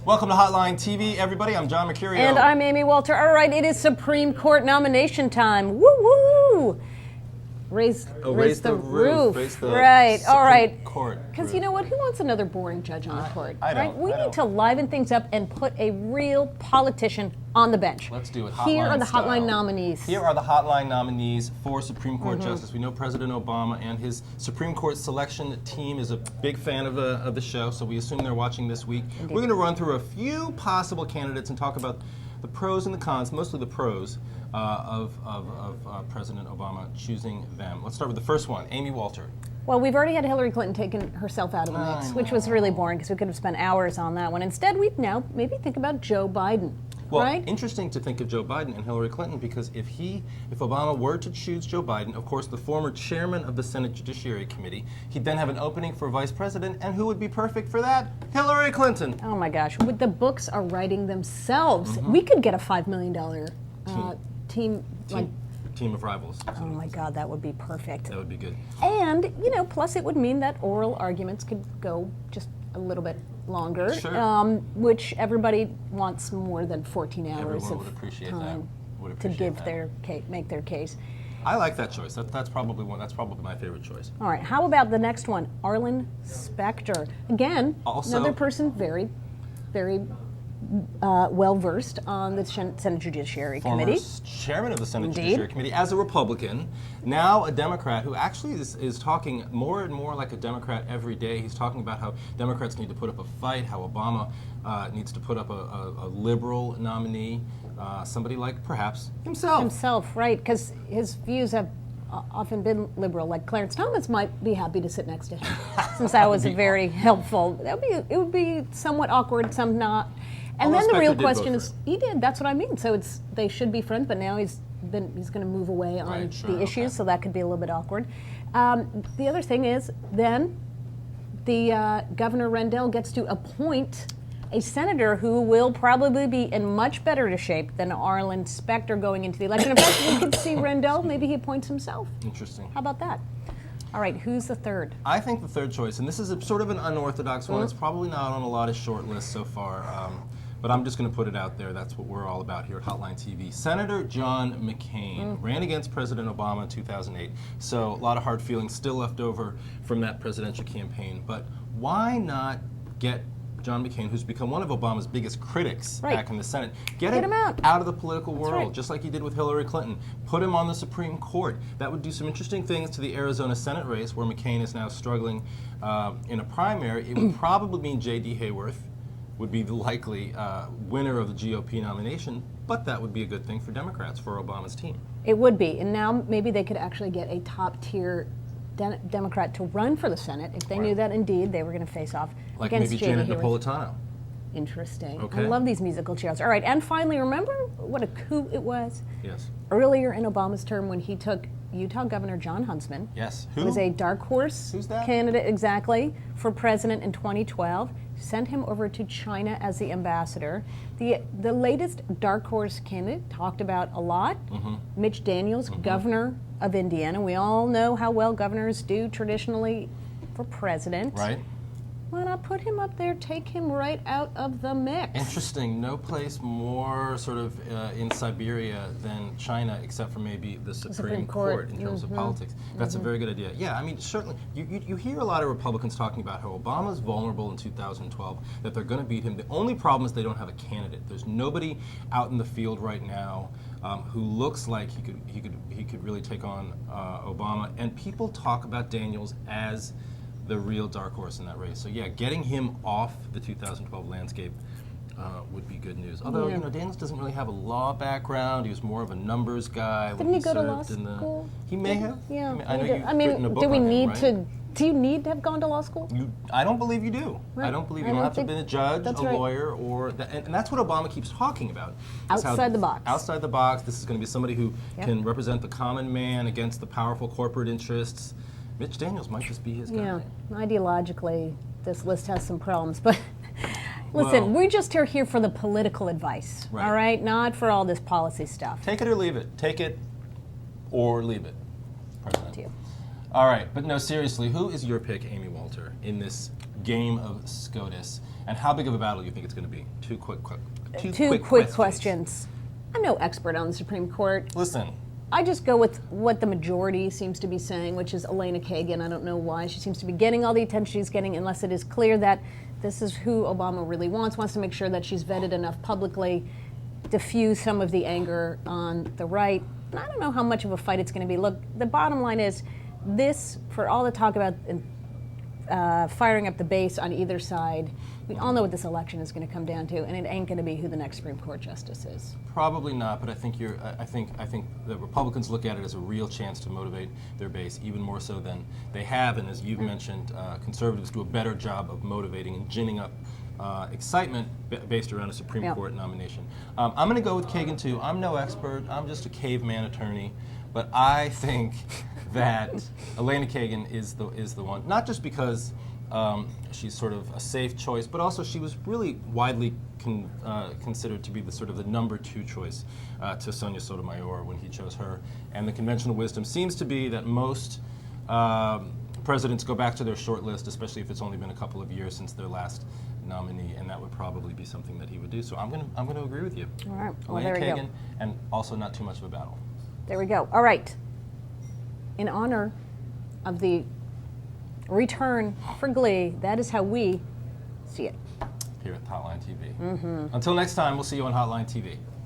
Welcome to Hotline TV, everybody. I'm John Mercurio. And I'm Amy Walter. All right, it is Supreme Court nomination time. Woo-woo! Raise the roof. Raise the right, all right. Supreme Court. Because you know what? Who wants another boring judge on the court? I don't. Right? We need to liven things up and put a real politician on the bench. Let's do it. Here are the style. Hotline nominees. Here are the Hotline nominees for Supreme Court Justice. We know President Obama and his Supreme Court selection team is a big fan of the show, so we assume they're watching this week. Indeed. We're going to run through a few possible candidates and talk about the pros and the cons, mostly the pros, of President Obama choosing them. Let's start with the first one, Amy Walter. Well, we've already had Hillary Clinton taking herself out of the mix, which was really boring because we could have spent hours on that one. Instead, we'd now maybe think about Joe Biden. Well, right? Interesting to think of Joe Biden and Hillary Clinton, because if Obama were to choose Joe Biden, of course, the former chairman of the Senate Judiciary Committee, he'd then have an opening for vice president, and who would be perfect for that? Hillary Clinton. Oh my gosh, the books are writing themselves. We could get a $5 million team of rivals. Oh my God, that would be perfect. That would be good. And, plus it would mean that oral arguments could go just a little bit longer, Sure. Which everybody wants more than 14 hours Everyone of would appreciate time that. to give make their case. I like that choice. That's probably my favorite choice. All right, how about the next one? Arlen Specter. Again, Also, another person very, very well-versed on the Senate Judiciary Committee. Chairman of the Senate Indeed. Judiciary Committee as a Republican, now a Democrat who actually is talking more and more like a Democrat every day. He's talking about how Democrats need to put up a fight, how Obama needs to put up a liberal nominee, somebody like perhaps himself. Himself, right, because his views have often been liberal. Like Clarence Thomas might be happy to sit next to him, since that was very helpful. It would be somewhat awkward, some not. And then the real question is, he did. That's what I mean. So they should be friends, but now he's going to move away on the issues, so that could be a little bit awkward. The other thing is, then the Governor Rendell gets to appoint a senator who will probably be in much better shape than Arlen Specter going into the election. In fact, we could see Rendell. Maybe he appoints himself. Interesting. How about that? All right, who's the third? I think the third choice, and this is sort of an unorthodox one. It's probably not on a lot of short lists so far. But I'm just going to put it out there. That's what we're all about here at Hotline TV. Senator John McCain ran against President Obama in 2008. So a lot of hard feelings still left over from that presidential campaign. But why not get John McCain, who's become one of Obama's biggest critics back in the Senate, get him out of the political world, just like he did with Hillary Clinton. Put him on the Supreme Court. That would do some interesting things to the Arizona Senate race, where McCain is now struggling in a primary. It would probably mean J.D. Hayworth would be the likely winner of the GOP nomination, but that would be a good thing for Democrats, for Obama's team. It would be, and now maybe they could actually get a top-tier Democrat to run for the Senate if they knew that indeed they were going to face off against maybe J.D. Janet Napolitano. Interesting. Okay. I love these musical chairs. All right, and finally, remember what a coup it was? Yes. Earlier in Obama's term when he took Utah Governor John Huntsman. Yes. Who was a dark horse candidate, exactly, for president in 2012. Sent him over to China as the ambassador. The latest dark horse candidate talked about a lot. Mitch Daniels, governor of Indiana. We all know how well governors do traditionally for president. Right. Why not put him up there, take him right out of the mix? Interesting. No place more sort of in Siberia than China, except for maybe the Supreme Court in terms of politics. That's a very good idea. Yeah, I mean, certainly, you hear a lot of Republicans talking about how Obama's vulnerable in 2012, that they're going to beat him. The only problem is they don't have a candidate. There's nobody out in the field right now who looks like he could really take on Obama. And people talk about Daniels as the real dark horse in that race. So yeah, getting him off the 2012 landscape would be good news. Although Daniels doesn't really have a law background. He was more of a numbers guy. Didn't he go to law school? He may have. Yeah. I mean, do we need to? Do you need to have gone to law school? I don't believe you do. Right. I don't believe you don't have to have been a judge, a lawyer, or and that's what Obama keeps talking about. Outside the box. Outside the box. This is going to be somebody who can represent the common man against the powerful corporate interests. Mitch Daniels might just be his guy. Yeah, ideologically, this list has some problems, but listen, we're just here for the political advice, all right? Not for all this policy stuff. Take it or leave it. Take it or leave it. To you. All right, but no, seriously, who is your pick, Amy Walter, in this game of SCOTUS, and how big of a battle do you think it's going to be? Two quick questions. I'm no expert on the Supreme Court. Listen. I just go with what the majority seems to be saying, which is Elena Kagan. I don't know why she seems to be getting all the attention she's getting, unless it is clear that this is who Obama really wants to make sure that she's vetted enough publicly, diffuse some of the anger on the right. And I don't know how much of a fight it's going to be. Look, the bottom line is this, for all the talk about firing up the base on either side, we all know what this election is going to come down to, and it ain't going to be who the next Supreme Court justice is. Probably not, but I think I think the Republicans look at it as a real chance to motivate their base, even more so than they have. And as you've mentioned, conservatives do a better job of motivating and ginning up excitement based around a Supreme Court nomination. I'm going to go with Kagan too. I'm no expert. I'm just a caveman attorney, but I think that Elena Kagan is the one. Not just because she's sort of a safe choice, but also she was really widely considered to be the sort of the number 2 choice to Sonia Sotomayor when he chose her. And the conventional wisdom seems to be that most presidents go back to their short list, especially if it's only been a couple of years since their last nominee, and that would probably be something that he would do. So I'm going to agree with you. All right. Well, Elena there we Kagan, go. and also not too much of a battle. There we go. All right. In honor of the return for Glee, that is how we see it. Here at Hotline TV. Until next time, we'll see you on Hotline TV.